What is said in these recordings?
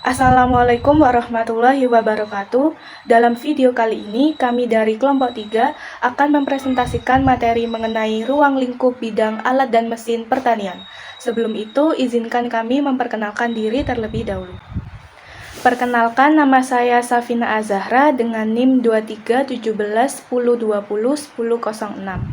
Assalamualaikum warahmatullahi wabarakatuh. Dalam video kali ini, kami dari kelompok 3 akan mempresentasikan materi mengenai ruang lingkup bidang alat dan mesin pertanian. Sebelum itu, izinkan kami memperkenalkan diri terlebih dahulu. Perkenalkan, nama saya Safina Azahra dengan NIM 231710201006.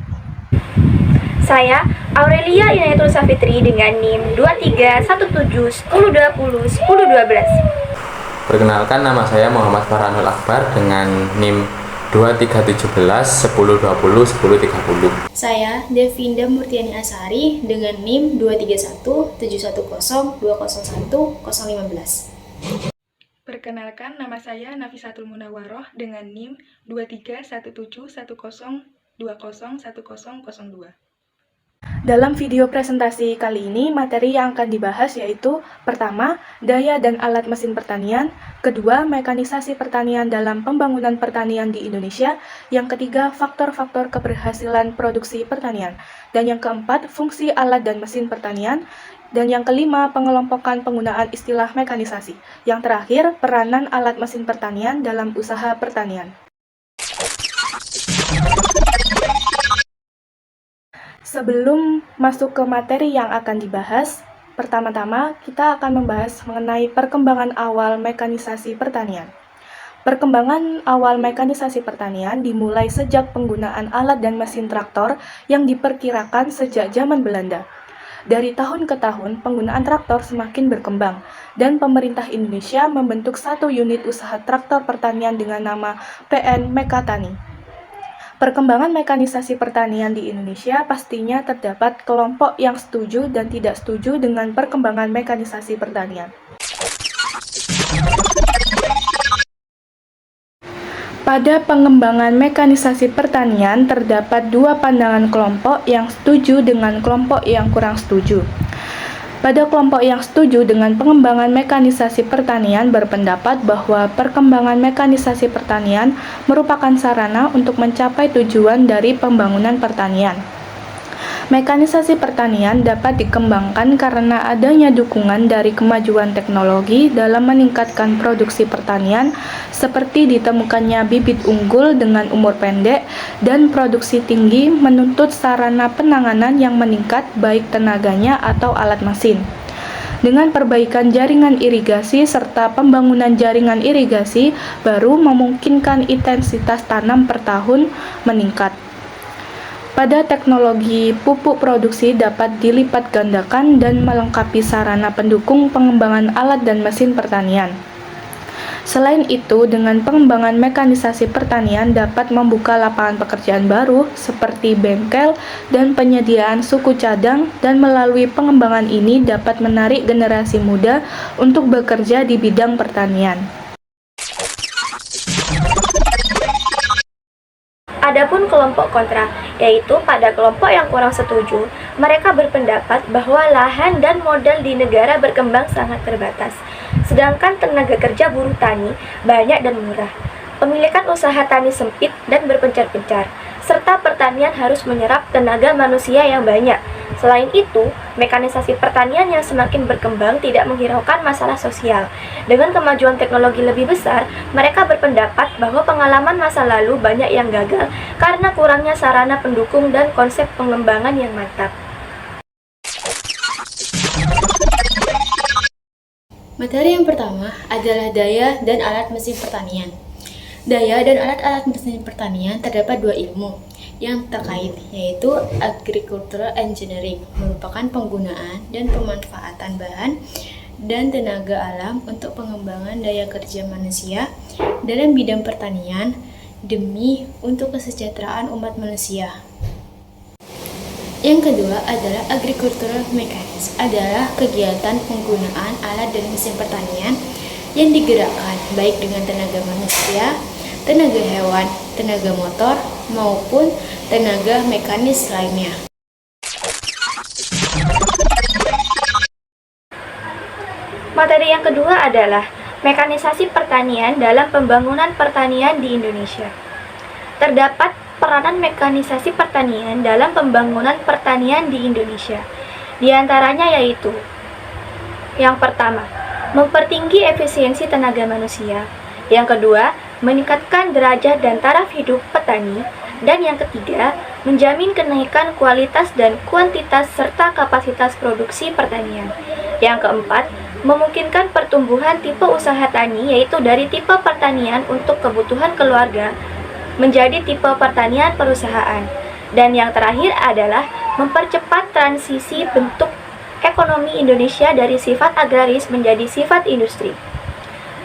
Saya Aurelia Inayatul Safitri dengan NIM 231710201012. Perkenalkan, nama saya Muhammad Farhanul Akbar dengan NIM 231710201030. Saya Devinda Murtiani Asari dengan NIM 23171020115. Perkenalkan, nama saya Nafisatul Munawwaroh dengan NIM 231710201002. Dalam video presentasi kali ini, materi yang akan dibahas yaitu pertama, daya dan alat mesin pertanian, kedua, mekanisasi pertanian dalam pembangunan pertanian di Indonesia, yang ketiga, faktor-faktor keberhasilan produksi pertanian, dan yang keempat, fungsi alat dan mesin pertanian, dan yang kelima, pengelompokan penggunaan istilah mekanisasi, yang terakhir, peranan alat mesin pertanian dalam usaha pertanian. Sebelum masuk ke materi yang akan dibahas, pertama-tama kita akan membahas mengenai perkembangan awal mekanisasi pertanian. Perkembangan awal mekanisasi pertanian dimulai sejak penggunaan alat dan mesin traktor yang diperkirakan sejak zaman Belanda. Dari tahun ke tahun, penggunaan traktor semakin berkembang, dan pemerintah Indonesia membentuk satu unit usaha traktor pertanian dengan nama PN Mekatani. Perkembangan mekanisasi pertanian di Indonesia pastinya terdapat kelompok yang setuju dan tidak setuju dengan perkembangan mekanisasi pertanian. Pada pengembangan mekanisasi pertanian terdapat dua pandangan kelompok yang setuju dengan kelompok yang kurang setuju. Pada kelompok yang setuju dengan pengembangan mekanisasi pertanian berpendapat bahwa perkembangan mekanisasi pertanian merupakan sarana untuk mencapai tujuan dari pembangunan pertanian. Mekanisasi pertanian dapat dikembangkan karena adanya dukungan dari kemajuan teknologi dalam meningkatkan produksi pertanian, seperti ditemukannya bibit unggul dengan umur pendek dan produksi tinggi menuntut sarana penanganan yang meningkat baik tenaganya atau alat mesin. Dengan perbaikan jaringan irigasi serta pembangunan jaringan irigasi baru memungkinkan intensitas tanam per tahun meningkat. Pada teknologi pupuk produksi dapat dilipat gandakan dan melengkapi sarana pendukung pengembangan alat dan mesin pertanian. Selain itu, dengan pengembangan mekanisasi pertanian dapat membuka lapangan pekerjaan baru seperti bengkel dan penyediaan suku cadang, dan melalui pengembangan ini dapat menarik generasi muda untuk bekerja di bidang pertanian. Adapun kelompok kontra, yaitu pada kelompok yang kurang setuju, mereka berpendapat bahwa lahan dan modal di negara berkembang sangat terbatas, sedangkan tenaga kerja buruh tani banyak dan murah. Pemilikan usaha tani sempit dan berpencar-pencar, serta pertanian harus menyerap tenaga manusia yang banyak. Selain itu, mekanisasi pertanian yang semakin berkembang tidak menghiraukan masalah sosial. Dengan kemajuan teknologi lebih besar, mereka berpendapat bahwa pengalaman masa lalu banyak yang gagal karena kurangnya sarana pendukung dan konsep pengembangan yang mantap. Materi yang pertama adalah daya dan alat mesin pertanian. Daya dan alat-alat mesin pertanian terdapat dua ilmu yang terkait, yaitu agricultural engineering, merupakan penggunaan dan pemanfaatan bahan dan tenaga alam untuk pengembangan daya kerja manusia dalam bidang pertanian demi untuk kesejahteraan umat manusia. Yang kedua adalah agricultural mechanics, adalah kegiatan penggunaan alat dan mesin pertanian yang digerakkan baik dengan tenaga manusia, tenaga hewan, tenaga motor, maupun tenaga mekanis lainnya. Materi yang kedua adalah mekanisasi pertanian dalam pembangunan pertanian di Indonesia. Terdapat peranan mekanisasi pertanian dalam pembangunan pertanian di Indonesia. Di antaranya yaitu: yang pertama, mempertinggi efisiensi tenaga manusia. Yang kedua, meningkatkan derajat dan taraf hidup petani. Dan yang ketiga, menjamin kenaikan kualitas dan kuantitas serta kapasitas produksi pertanian. Yang keempat, memungkinkan pertumbuhan tipe usaha tani, yaitu dari tipe pertanian untuk kebutuhan keluarga menjadi tipe pertanian perusahaan. Dan yang terakhir adalah mempercepat transisi bentuk ekonomi Indonesia dari sifat agraris menjadi sifat industri.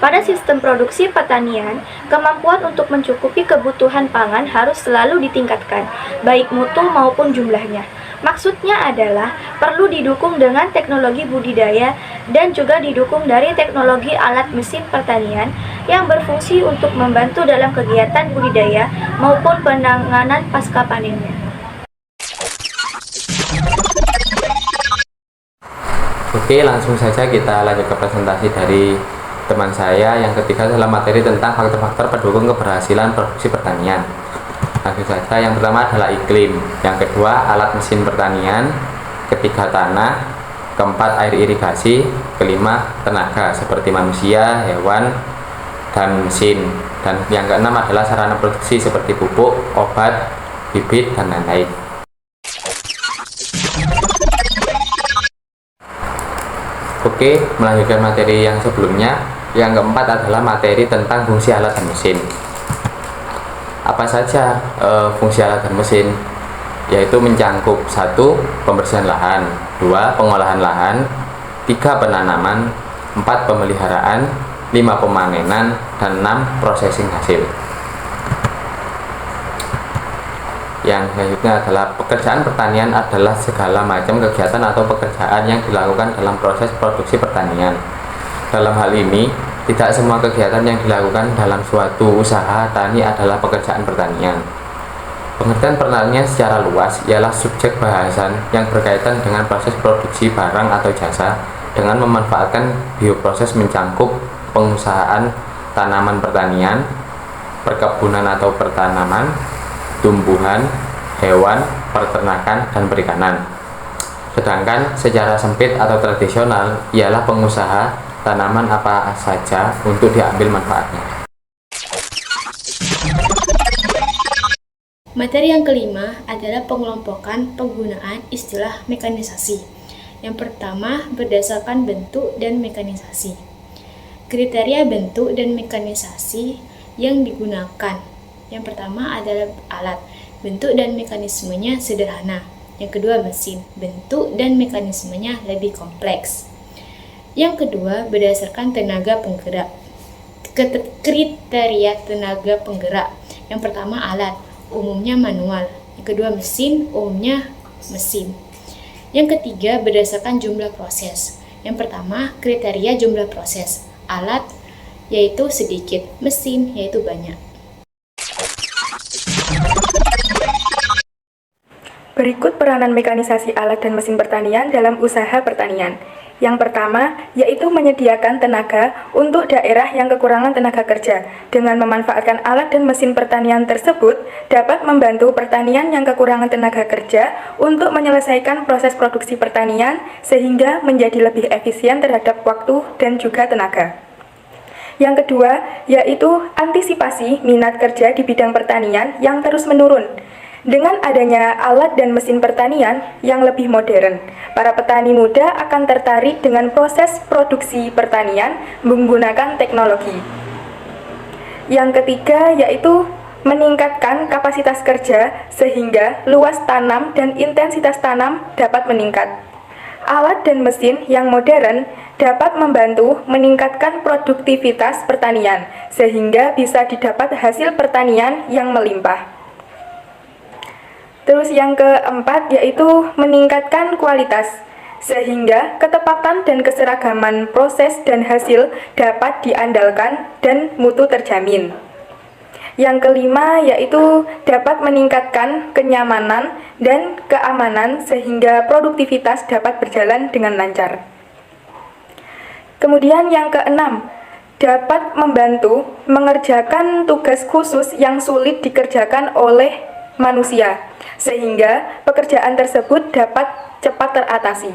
Pada sistem produksi pertanian, kemampuan untuk mencukupi kebutuhan pangan harus selalu ditingkatkan, baik mutu maupun jumlahnya. Maksudnya adalah perlu didukung dengan teknologi budidaya dan juga didukung dari teknologi alat mesin pertanian yang berfungsi untuk membantu dalam kegiatan budidaya maupun penanganan pasca panennya. Oke, langsung saja kita lanjut ke presentasi dari teman saya. Yang ketiga adalah materi tentang faktor-faktor pendukung keberhasilan produksi pertanian. Langsung saja, yang pertama adalah iklim, yang kedua alat mesin pertanian, ketiga tanah, keempat air irigasi, kelima tenaga seperti manusia, hewan, dan mesin, dan yang keenam adalah sarana produksi seperti pupuk, obat, bibit, dan lain-lain. Oke, melanjutkan materi yang sebelumnya. Yang keempat adalah materi tentang fungsi alat dan mesin. Apa saja fungsi alat dan mesin? Yaitu mencakup 1. Pembersihan lahan, 2. Pengolahan lahan, 3. Penanaman, 4. Pemeliharaan, 5. Pemanenan, dan 6. Processing hasil. Yang selanjutnya adalah pekerjaan pertanian adalah segala macam kegiatan atau pekerjaan yang dilakukan dalam proses produksi pertanian. Dalam hal ini, tidak semua kegiatan yang dilakukan dalam suatu usaha tani adalah pekerjaan pertanian. Pengertian pertanian secara luas ialah subjek bahasan yang berkaitan dengan proses produksi barang atau jasa dengan memanfaatkan bioproses mencakup pengusahaan tanaman pertanian, perkebunan atau pertanaman, tumbuhan, hewan, peternakan, dan perikanan. Sedangkan secara sempit atau tradisional ialah pengusaha tanaman apa saja untuk diambil manfaatnya. Materi yang kelima adalah pengelompokan penggunaan istilah mekanisasi. Yang pertama, berdasarkan bentuk dan mekanisasi. Kriteria bentuk dan mekanisasi yang digunakan. Yang pertama adalah alat. Bentuk dan mekanismenya sederhana. Yang kedua, mesin. Bentuk dan mekanismenya lebih kompleks. Yang kedua, berdasarkan tenaga penggerak. Kriteria tenaga penggerak. Yang pertama, alat, umumnya manual. Yang kedua, mesin, umumnya mesin. Yang ketiga, berdasarkan jumlah proses. Yang pertama, kriteria jumlah proses. Alat, yaitu sedikit. Mesin, yaitu banyak. Berikut peranan mekanisasi alat dan mesin pertanian dalam usaha pertanian. Yang pertama, yaitu menyediakan tenaga untuk daerah yang kekurangan tenaga kerja. Dengan memanfaatkan alat dan mesin pertanian tersebut, dapat membantu pertanian yang kekurangan tenaga kerja untuk menyelesaikan proses produksi pertanian sehingga menjadi lebih efisien terhadap waktu dan juga tenaga. Yang kedua, yaitu antisipasi minat kerja di bidang pertanian yang terus menurun. Dengan adanya alat dan mesin pertanian yang lebih modern, para petani muda akan tertarik dengan proses produksi pertanian menggunakan teknologi. Yang ketiga, yaitu meningkatkan kapasitas kerja sehingga luas tanam dan intensitas tanam dapat meningkat. Alat dan mesin yang modern dapat membantu meningkatkan produktivitas pertanian sehingga bisa didapat hasil pertanian yang melimpah. Terus yang keempat yaitu meningkatkan kualitas, sehingga ketepatan dan keseragaman proses dan hasil dapat diandalkan dan mutu terjamin. Yang kelima yaitu dapat meningkatkan kenyamanan dan keamanan sehingga produktivitas dapat berjalan dengan lancar. Kemudian yang keenam, dapat membantu mengerjakan tugas khusus yang sulit dikerjakan oleh manusia, sehingga pekerjaan tersebut dapat cepat teratasi.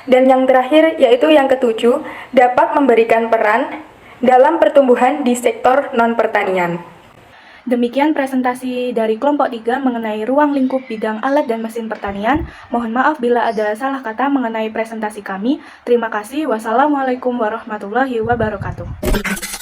Dan yang terakhir yaitu yang ketujuh, dapat memberikan peran dalam pertumbuhan di sektor non-pertanian. Demikian presentasi dari kelompok 3 mengenai ruang lingkup bidang alat dan mesin pertanian. Mohon maaf bila ada salah kata mengenai presentasi kami. Terima kasih. Wassalamualaikum warahmatullahi wabarakatuh.